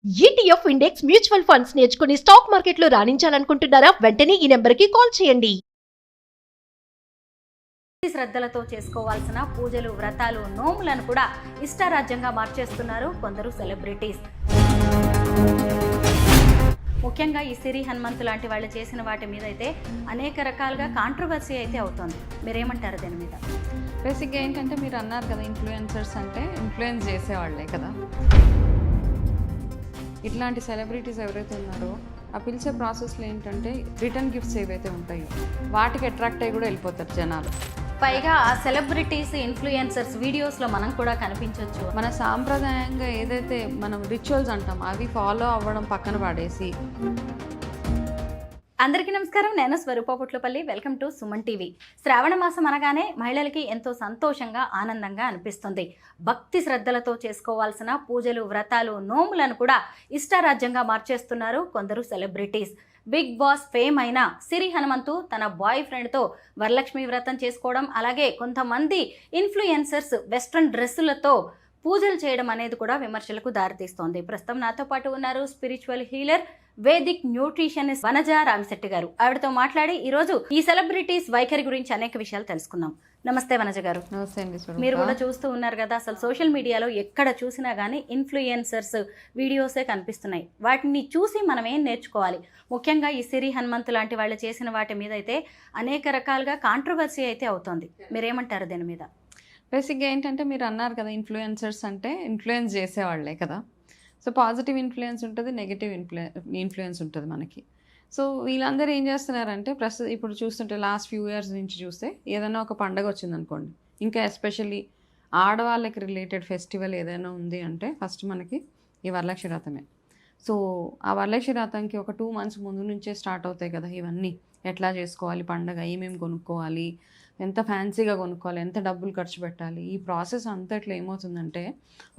ETF index mutual funds నేర్చుకుని stock మార్కెట్లో రాణించాలనుకుంటున్నారా? వెంటనే ఈ నెంబర్కి కాల్ చేయండి. శ్రద్ధలతో చేసుకోవాల్సిన పూజలు, వ్రతాలు, నోములను కూడా ఇష్టారాజ్యంగా మార్చేస్తున్నారు కొందరు సెలబ్రిటీస్. ముఖ్యంగా ఈ సిరి హనుమంతు లాంటి వాళ్ళు చేసిన వాటి మీద అయితే అనేక రకాలుగా కాంట్రవర్సీ అయితే అవుతుంది. మీరేమంటారు దీని మీద? బేసిక్గా ఏంటంటే మీరు అన్నారు కదా, ఇన్ఫ్లుయెన్సర్స్ అంటే ఇన్ఫ్లుయెన్స్ చేసేవాళ్లే కదా. ఇట్లాంటి సెలబ్రిటీస్ ఎవరైతే ఉన్నారో ఆ పిలిచే ప్రాసెస్లో ఏంటంటే రిటర్న్ గిఫ్ట్స్ ఏవైతే ఉంటాయో వాటికి అట్రాక్ట్ అయ్యి కూడా వెళ్ళిపోతారు జనాలు. పైగా ఆ సెలబ్రిటీస్, ఇన్ఫ్లుయెన్సర్స్ వీడియోస్లో మనం కూడా కనిపించవచ్చు. మన సాంప్రదాయంగా ఏదైతే మనం రిచువల్స్ అంటాం అవి ఫాలో అవ్వడం పక్కన పడేసి. అందరికీ నమస్కారం, నేను Swarupa Putlapalli. Welcome to Suman TV. శ్రావణ మాసం అనగానే మహిళలకి ఎంతో సంతోషంగా, ఆనందంగా అనిపిస్తుంది. భక్తి శ్రద్ధలతో చేసుకోవాల్సిన పూజలు, వ్రతాలు, నోములను కూడా ఇష్టారాజ్యంగా మార్చేస్తున్నారు కొందరు సెలబ్రిటీస్. బిగ్ బాస్ ఫేమ్ అయిన సిరి హనుమంతు తన బాయ్ ఫ్రెండ్తో వరలక్ష్మి వ్రతం చేసుకోవడం, అలాగే కొంతమంది ఇన్ఫ్లుయెన్సర్స్ వెస్ట్రన్ డ్రెస్సులతో పూజలు చేయడం అనేది కూడా విమర్శలకు దారితీస్తోంది. ప్రస్తుతం నాతో పాటు ఉన్నారు spiritual healer, Vedic nutritionist Vanaja Ramisetti గారు. ఆవిడతో మాట్లాడి ఈరోజు ఈ సెలబ్రిటీస్ వైఖరి గురించి అనేక విషయాలు తెలుసుకుందాం. నమస్తే వనజ గారు. నమస్తే అండి. మీరు కూడా చూస్తూ ఉన్నారు కదా, అసలు సోషల్ మీడియాలో ఎక్కడ చూసినా కానీ ఇన్ఫ్లుయెన్సర్స్ వీడియోసే కనిపిస్తున్నాయి. వాటిని చూసి మనం ఏం నేర్చుకోవాలి? ముఖ్యంగా ఈ సిరి హనుమంతు లాంటి వాళ్ళు చేసిన వాటి మీద అయితే అనేక రకాలుగా కాంట్రవర్సీ అయితే అవుతోంది. మీరేమంటారు దీని మీద? బేసిక్గా ఏంటంటే మీరు అన్నారు కదా, ఇన్ఫ్లుయెన్సర్స్ అంటే ఇన్ఫ్లుయెన్స్ చేసేవాళ్లే కదా. సో పాజిటివ్ ఇన్ఫ్లుయెన్స్ ఉంటుంది, నెగిటివ్ ఇన్ఫ్లుయెన్స్ ఉంటుంది మనకి. సో వీళ్ళందరూ ఏం చేస్తున్నారంటే ఇప్పుడు చూస్తుంటే లాస్ట్ ఫ్యూ ఇయర్స్ నుంచి చూస్తే ఏదైనా ఒక పండగ వచ్చిందనుకోండి, ఇంకా ఎస్పెషల్లీ ఆడవాళ్ళకి రిలేటెడ్ ఫెస్టివల్ ఏదైనా ఉంది అంటే ఫస్ట్ మనకి ఈ వరలక్ష్మి వ్రతమే. సో ఆ వరలక్ష్మి వ్రతంకి ఒక 2 months ముందు నుంచే స్టార్ట్ అవుతాయి కదా ఇవన్నీ. ఎట్లా చేసుకోవాలి పండగ, ఏమేమి కొనుక్కోవాలి, ఎంత ఫ్యాన్సీగా కొనుక్కోవాలి, ఎంత డబ్బులు ఖర్చు పెట్టాలి, ఈ ప్రాసెస్ అంతట్లో ఏమవుతుందంటే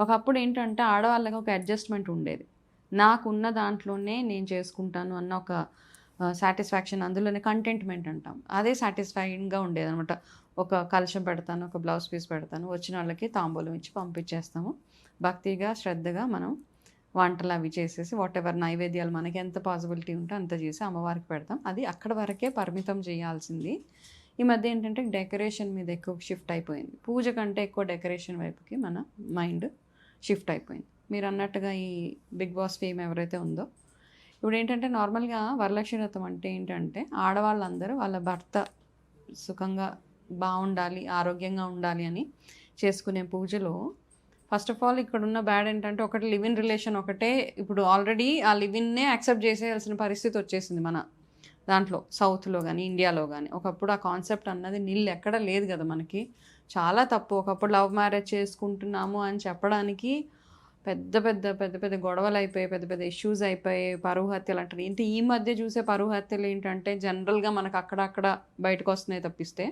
ఒకప్పుడు ఏంటంటే ఆడవాళ్ళకి ఒక అడ్జస్ట్మెంట్ ఉండేది. నాకున్న దాంట్లోనే నేను చేసుకుంటాను అన్న ఒక సాటిస్ఫాక్షన్, అందులోనే కంటెంట్మెంట్ అంటాం, అదే సాటిస్ఫైయింగ్గా ఉండేది అనమాట. ఒక కలశం పెడతాను, ఒక బ్లౌజ్ పీస్ పెడతాను, వచ్చిన వాళ్ళకి తాంబూలం ఇచ్చి పంపించేస్తాము. భక్తిగా, శ్రద్ధగా మనం వంటలు అవి చేసేసి వాటెవర్ నైవేద్యాలు మనకి ఎంత పాసిబిలిటీ ఉంటే అంత చేసి అమ్మవారికి పెడతాం. అది అక్కడ వరకే పరిమితం చేయాల్సింది. ఈ మధ్య ఏంటంటే డెకరేషన్ మీద ఎక్కువ షిఫ్ట్ అయిపోయింది. పూజ కంటే ఎక్కువ డెకరేషన్ వైపుకి మన మైండ్ షిఫ్ట్ అయిపోయింది. మీరు అన్నట్టుగా ఈ బిగ్ బాస్ ఫేమ్ ఎవరైతే ఉందో, ఇప్పుడు ఏంటంటే నార్మల్గా వరలక్ష్మి వ్రతం అంటే ఏంటంటే ఆడవాళ్ళందరూ వాళ్ళ భర్త సుఖంగా బాగుండాలి, ఆరోగ్యంగా ఉండాలి అని చేసుకునే పూజలో ఫస్ట్ ఆఫ్ ఆల్ ఇక్కడ ఉన్న బ్యాడ్ ఏంటంటే ఒకటి లివ్ ఇన్ రిలేషన్ ఒకటే. ఇప్పుడు ఆల్రెడీ ఆ లివ్ ఇన్నే యాక్సెప్ట్ చేసేయాల్సిన పరిస్థితి వచ్చేసింది మన దాంట్లో, సౌత్లో కానీ ఇండియాలో కానీ. ఒకప్పుడు ఆ కాన్సెప్ట్ అన్నది ఎక్కడ లేదు కదా మనకి. చాలా తప్పు. ఒకప్పుడు లవ్ మ్యారేజ్ చేసుకుంటున్నాము అని చెప్పడానికి పెద్ద పెద్ద పెద్ద పెద్ద గొడవలు అయిపోయాయి, పెద్ద పెద్ద ఇష్యూస్ అయిపోయాయి, పరువు హత్యలు అంటారు. ఏంటి ఈ మధ్య చూసే పరువు హత్యలు ఏంటంటే జనరల్గా మనకు అక్కడక్కడ బయటకు వస్తున్నాయి తప్పిస్తే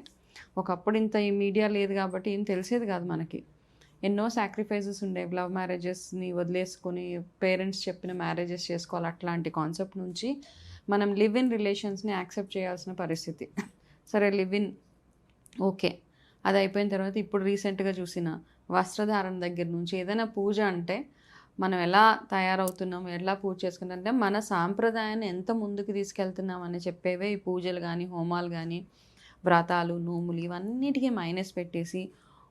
ఒకప్పుడు ఇంత ఈ మీడియా లేదు కాబట్టి ఏం తెలిసేది కాదు మనకి. ఎన్నో సాక్రిఫైసెస్ ఉండేవి. లవ్ మ్యారేజెస్ని వదిలేసుకొని పేరెంట్స్ చెప్పిన మ్యారేజెస్ చేసుకోవాలి, అట్లాంటి కాన్సెప్ట్ నుంచి మనం లివ్ ఇన్ రిలేషన్స్ని యాక్సెప్ట్ చేయాల్సిన పరిస్థితి. సరే లివ్ ఇన్ ఓకే, అది అయిపోయిన తర్వాత ఇప్పుడు రీసెంట్గా చూసిన వస్త్రధారణ దగ్గర నుంచి ఏదైనా పూజ అంటే మనం ఎలా తయారవుతున్నాం, ఎలా పూజ చేసుకుంటాం అంటే మన సాంప్రదాయాన్ని ఎంత ముందుకు తీసుకెళ్తున్నాం అని చెప్పేవే ఈ పూజలు కానీ, హోమాలు కానీ, వ్రతాలు, నోములు, ఇవన్నిటికీ మైనస్ పెట్టేసి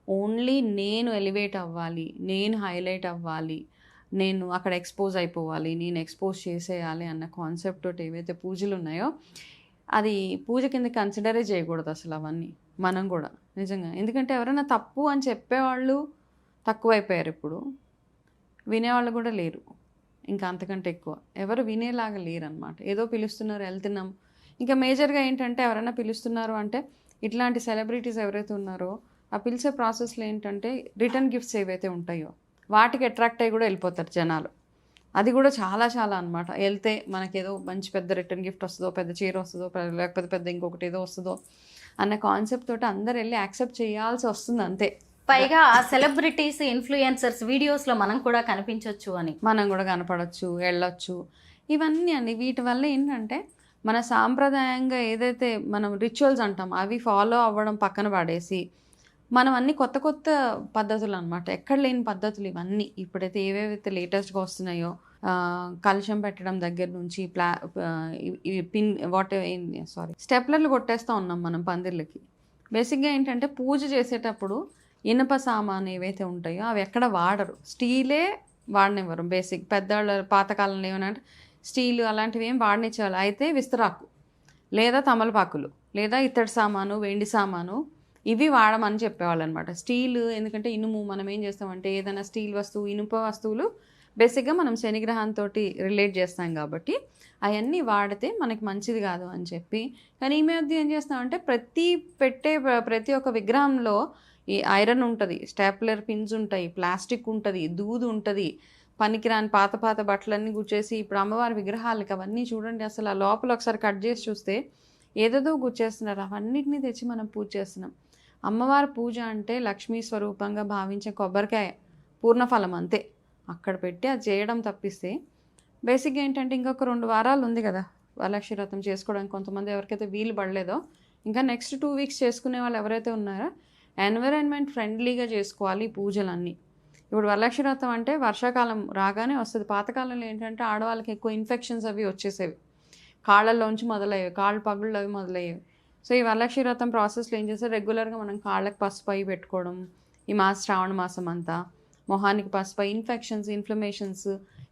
ఓన్లీ నేను ఎలివేట్ అవ్వాలి, నేను హైలైట్ అవ్వాలి, నేను అక్కడ ఎక్స్పోజ్ అయిపోవాలి, నేను ఎక్స్పోజ్ చేసేయాలి అన్న కాన్సెప్ట్ తోటి ఏవైతే పూజలు ఉన్నాయో అది పూజ కింద కన్సిడరే చేయకూడదు అసలు అవన్నీ. మనం కూడా నిజంగా, ఎందుకంటే ఎవరైనా తప్పు అని చెప్పేవాళ్ళు తక్కువైపోయారు, ఇప్పుడు వినేవాళ్ళు కూడా లేరు. ఇంకా అంతకంటే ఎక్కువ ఎవరు వినేలాగా లేరు అనమాట. ఏదో పిలుస్తున్నారు, వెళ్తున్నాం. ఇంకా మేజర్గా ఏంటంటే ఎవరైనా పిలుస్తున్నారు అంటే ఇట్లాంటి సెలబ్రిటీస్ ఎవరైతే ఉన్నారో ఆ పిలిచే ప్రాసెస్లో ఏంటంటే రిటర్న్ గిఫ్ట్స్ ఏవైతే ఉంటాయో వాటికి అట్రాక్ట్ అయ్యి కూడా వెళ్ళిపోతారు జనాలు. అది కూడా చాలా చాలా అనమాట. వెళ్తే మనకేదో మంచి పెద్ద రిటర్న్ గిఫ్ట్ వస్తుందో, పెద్ద చీర వస్తుందో, లేకపోతే పెద్ద ఇంకొకటి ఏదో వస్తుందో అన్న కాన్సెప్ట్ తోటి అందరు వెళ్ళి యాక్సెప్ట్ చేయాల్సి వస్తుంది అంతే. పైగా ఆ సెలబ్రిటీస్, ఇన్ఫ్లుయెన్సర్స్ వీడియోస్లో మనం కూడా కనిపించవచ్చు అని, మనం కూడా కనపడవచ్చు, వెళ్ళొచ్చు, ఇవన్నీ అండి. వీటి వల్ల ఏంటంటే మన సాంప్రదాయంగా ఏదైతే మనం రిచువల్స్ అంటాం అవి ఫాలో అవ్వడం పక్కన పడేసి మనం అన్ని కొత్త పద్ధతులు అనమాట, ఎక్కడ లేని పద్ధతులు ఇవన్నీ. ఇప్పుడైతే ఏవేవైతే లేటెస్ట్గా వస్తున్నాయో కలశం పెట్టడం దగ్గర నుంచి పిన్ స్టెప్లర్లు కొట్టేస్తూ ఉన్నాం మనం పందిర్లకి. బేసిక్గా ఏంటంటే పూజ చేసేటప్పుడు ఇనుప సామాను ఏవైతే ఉంటాయో అవి ఎక్కడ వాడరు, స్టీలే వాడనివ్వరు. బేసిక్ పెద్దవాళ్ళ పాతకాలంలో ఏమనంటే స్టీలు అలాంటివి ఏం వాడనిచ్చేవాళ్ళు. అయితే విస్తరాకు లేదా తమలపాకులు లేదా ఇత్తడి సామాను, వెండి సామాను ఇవి వాడమని చెప్పేవాళ్ళు అనమాట. స్టీల్ ఎందుకంటే ఇనుము, మనం ఏం చేస్తామంటే ఏదైనా స్టీల్ వస్తువు, ఇనుప వస్తువులు బేసిక్గా మనం శనిగ్రహంతో రిలేట్ చేస్తాం కాబట్టి అవన్నీ వాడితే మనకి మంచిది కాదు అని చెప్పి. కానీ ఈ మధ్య ఏం చేస్తామంటే ప్రతి ఒక్క విగ్రహంలో ఈ ఐరన్ ఉంటుంది, స్టాప్లర్ పిన్స్ ఉంటాయి, ప్లాస్టిక్ ఉంటుంది, దూదు ఉంటుంది, పనికిరాని పాత బట్టలన్నీ గుచ్చేసి ఇప్పుడు అమ్మవారి విగ్రహాలకి అవన్నీ చూడండి అసలు ఆ లోపల ఒకసారి కట్ చేసి చూస్తే ఏదేదో గుచ్చేస్తున్నారు. అవన్నిటిని తెచ్చి మనం పూజ చేస్తున్నాం. అమ్మవారి పూజ అంటే లక్ష్మీ స్వరూపంగా భావించే కొబ్బరికాయ పూర్ణఫలం అంతే, అక్కడ పెట్టి అది చేయడం తప్పిస్తే బేసిక్గా ఏంటంటే ఇంకొక 2 వారాలు ఉంది కదా వరలక్ష్మి వ్రతం చేసుకోవడానికి. కొంతమంది ఎవరికైతే వీలు పడలేదో ఇంకా నెక్స్ట్ 2 వీక్స్ చేసుకునే వాళ్ళు ఎవరైతే ఉన్నారో ఎన్విరాన్మెంట్ ఫ్రెండ్లీగా చేసుకోవాలి పూజలన్నీ. ఇప్పుడు వరలక్ష్మి వ్రతం అంటే వర్షాకాలం రాగానే వస్తుంది. పాతకాలంలో ఏంటంటే ఆడవాళ్ళకి ఎక్కువ ఇన్ఫెక్షన్స్ అవి వచ్చేసేవి, కాళ్ళల్లోంచి మొదలయ్యేవి, కాళ్ళు పగుళ్ళు అవి మొదలయ్యేవి. సో ఈ వరలక్ష్మి వ్రతం ప్రాసెస్లో ఏం చేస్తే రెగ్యులర్గా మనం కాళ్ళకి పసుపు అయి పెట్టుకోవడం, ఈ శ్రావణ మాసం అంతా మొహానికి పసుపు, ఇన్ఫెక్షన్స్, ఇన్ఫ్లమేషన్స్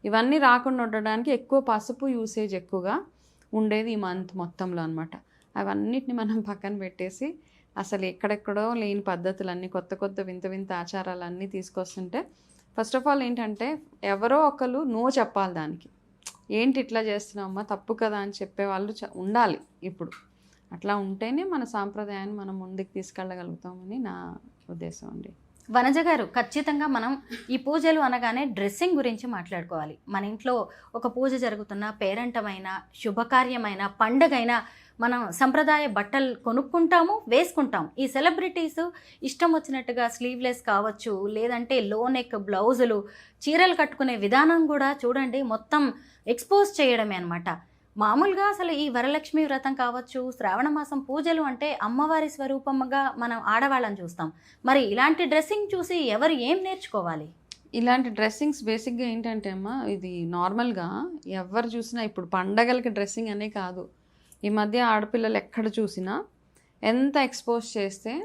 ఇవన్నీ రాకుండా ఉండడానికి ఎక్కువ పసుపు యూసేజ్ ఎక్కువగా ఉండేది ఈ మంత్ మొత్తంలో అనమాట. అవన్నిటిని మనం పక్కన పెట్టేసి అసలు ఎక్కడెక్కడో లేని పద్ధతులన్నీ కొత్త వింత ఆచారాలన్నీ తీసుకొస్తుంటే ఫస్ట్ ఆఫ్ ఆల్ ఏంటంటే ఎవరో ఒకరు నో చెప్పాలి దానికి. ఏంటి ఇట్లా చేస్తున్నామమ్మా తప్పు కదా అని చెప్పేవాళ్ళు ఉండాలి. ఇప్పుడు అట్లా ఉంటేనే మన సాంప్రదాయాన్ని మనం ముందుకు తీసుకెళ్ళగలుగుతామని నా ఉద్దేశం అండి. వనజ గారు, ఖచ్చితంగా మనం ఈ పూజలు అనగానే డ్రెస్సింగ్ గురించి మాట్లాడుకోవాలి. మన ఇంట్లో ఒక పూజ జరుగుతున్న, పేరంటమైన, శుభకార్యమైన, పండగైనా మనం సంప్రదాయ బట్టలు కొనుక్కుంటాము, వేసుకుంటాం. ఈ సెలబ్రిటీస్ ఇష్టం వచ్చినట్టుగా స్లీవ్లెస్ కావచ్చు, లేదంటే లో నెక్ బ్లౌజులు, చీరలు కట్టుకునే విధానం కూడా చూడండి మొత్తం ఎక్స్పోజ్ చేయడమే అనమాట. మామూలుగా అసలు ఈ వరలక్ష్మి వ్రతం కావచ్చు, శ్రావణ మాసం పూజలు అంటే అమ్మవారి స్వరూపంగా మనం ఆడవాళ్ళని చూస్తాం. మరి ఇలాంటి డ్రెస్సింగ్ చూసి ఎవరు ఏం నేర్చుకోవాలి? ఇలాంటి డ్రెస్సింగ్స్ బేసిక్గా ఏంటంటే అమ్మా, ఇది నార్మల్గా ఎవరు చూసినా ఇప్పుడు పండగలకి డ్రెస్సింగ్ అనే కాదు, ఈ మధ్య ఆడపిల్లలు ఎక్కడ చూసినా ఎంత ఎక్స్పోజ్ చేస్తే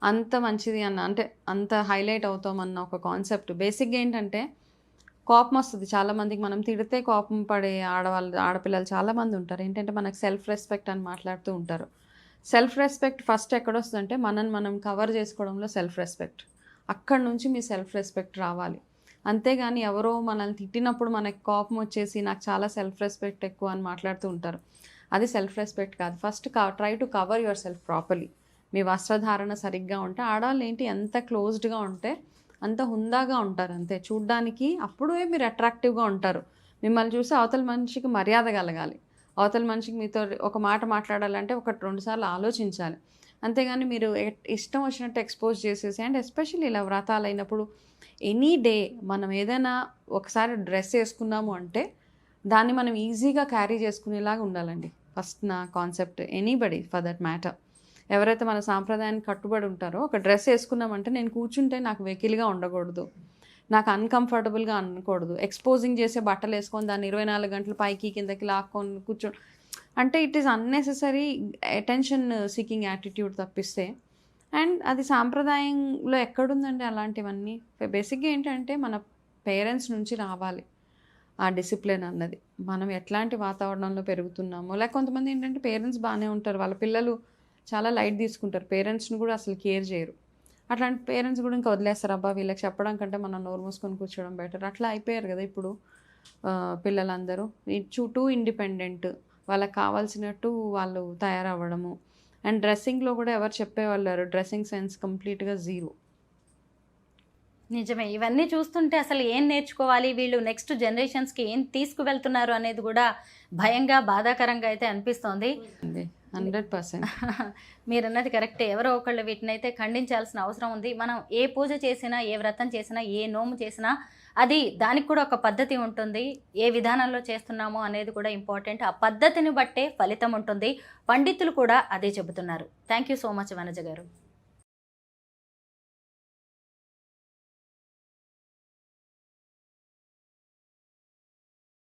అంత మంచిది అంటే అంత హైలైట్ అవుతామన్న ఒక కాన్సెప్ట్. బేసిక్గా ఏంటంటే కోపం వస్తుంది చాలామందికి, మనం తిడితే కోపం పడే ఆడపిల్లలు చాలామంది ఉంటారు. ఏంటంటే మనకు సెల్ఫ్ రెస్పెక్ట్ అని మాట్లాడుతూ ఉంటారు. సెల్ఫ్ రెస్పెక్ట్ ఫస్ట్ ఎక్కడొస్తుందంటే మనం కవర్ చేసుకోవడంలో సెల్ఫ్ రెస్పెక్ట్. అక్కడి నుంచి మీ సెల్ఫ్ రెస్పెక్ట్ రావాలి. అంతేగాని ఎవరో మనల్ని తిట్టినప్పుడు మనకి కోపం వచ్చేసి నాకు చాలా సెల్ఫ్ రెస్పెక్ట్ ఎక్కువ అని మాట్లాడుతూ ఉంటారు. అది సెల్ఫ్ రెస్పెక్ట్ కాదు. First try to cover yourself properly. మీ వస్త్రధారణ సరిగ్గా ఉంటే ఆడవాళ్ళు ఏంటి ఎంత క్లోజ్డ్గా ఉంటే అంత హుందాగా ఉంటారు అంతే చూడ్డానికి. అప్పుడే మీరు అట్రాక్టివ్గా ఉంటారు. మిమ్మల్ని చూసి అవతల మనిషికి మర్యాద కలగాలి. అవతల మనిషికి మీతో ఒక మాట మాట్లాడాలంటే 1-2 సార్లు ఆలోచించాలి. అంతేగాని మీరు ఇష్టం వచ్చినట్టు ఎక్స్పోజ్ చేసేసి, అండ్ ఎస్పెషల్లీ ఇలా వ్రతాలు అయినప్పుడు ఎనీ డే మనం ఏదైనా ఒకసారి డ్రెస్ వేసుకున్నాము అంటే దాన్ని మనం ఈజీగా క్యారీ చేసుకునేలాగా ఉండాలండి. ఫస్ట్ నా concept. Anybody for that matter, ఎవరైతే మన సాంప్రదాయానికి కట్టుబడి ఉంటారో ఒక డ్రెస్ వేసుకున్నామంటే నేను కూర్చుంటే నాకు వెకిలిగా ఉండకూడదు, నాకు అన్కంఫర్టబుల్గా అనకూడదు. ఎక్స్పోజింగ్ చేసే బట్టలు వేసుకొని దాన్ని 24 గంటలు పైకి కిందకి లాక్కొని కూర్చో అంటే it is unnecessary attention seeking attitude తప్పిస్తే. అండ్ అది సాంప్రదాయంలో ఎక్కడుందండి అలాంటివన్నీ? బేసిక్గా ఏంటంటే మన పేరెంట్స్ నుంచి రావాలి ఆ డిసిప్లిన్ అన్నది. మనం ఎట్లాంటి వాతావరణంలో పెరుగుతున్నామో, లేక కొంతమంది ఏంటంటే పేరెంట్స్ బాగానే ఉంటారు, వాళ్ళ పిల్లలు చాలా లైట్ తీసుకుంటారు, పేరెంట్స్ని కూడా అసలు కేర్ చేయరు. అట్లాంటి పేరెంట్స్ కూడా ఇంకా వదిలేస్తారు, అబ్బా వీళ్ళకి చెప్పడం కంటే మనం నోరు మూసుకొని కూర్చోవడం బెటర్. అట్లా అయిపోయారు కదా ఇప్పుడు పిల్లలందరూ. టూ ఇండిపెండెంట్, వాళ్ళకి కావాల్సినట్టు వాళ్ళు తయారవ్వడము. అండ్ డ్రెస్సింగ్లో కూడా ఎవరు చెప్పేవాళ్ళు, డ్రెస్సింగ్ సెన్స్ కంప్లీట్గా జీరో. నిజమే. ఇవన్నీ చూస్తుంటే అసలు ఏం నేర్చుకోవాలి, వీళ్ళు నెక్స్ట్ జనరేషన్స్కి ఏం తీసుకువెళ్తున్నారు అనేది కూడా భయంగా, బాధాకరంగా అయితే అనిపిస్తోంది. 100%. మీరు అన్నది కరెక్టే. ఎవరో ఒకళ్ళు వీటినైతే ఖండించాల్సిన అవసరం ఉంది. మనం ఏ పూజ చేసినా, ఏ వ్రతం చేసినా, ఏ నోము చేసినా అది దానికి కూడా ఒక పద్ధతి ఉంటుంది. ఏ విధానంలో చేస్తున్నామో అనేది కూడా ఇంపార్టెంట్. ఆ పద్ధతిని బట్టే ఫలితం ఉంటుంది. పండితులు కూడా అదే చెబుతున్నారు. Thank you so much Vanaja గారు.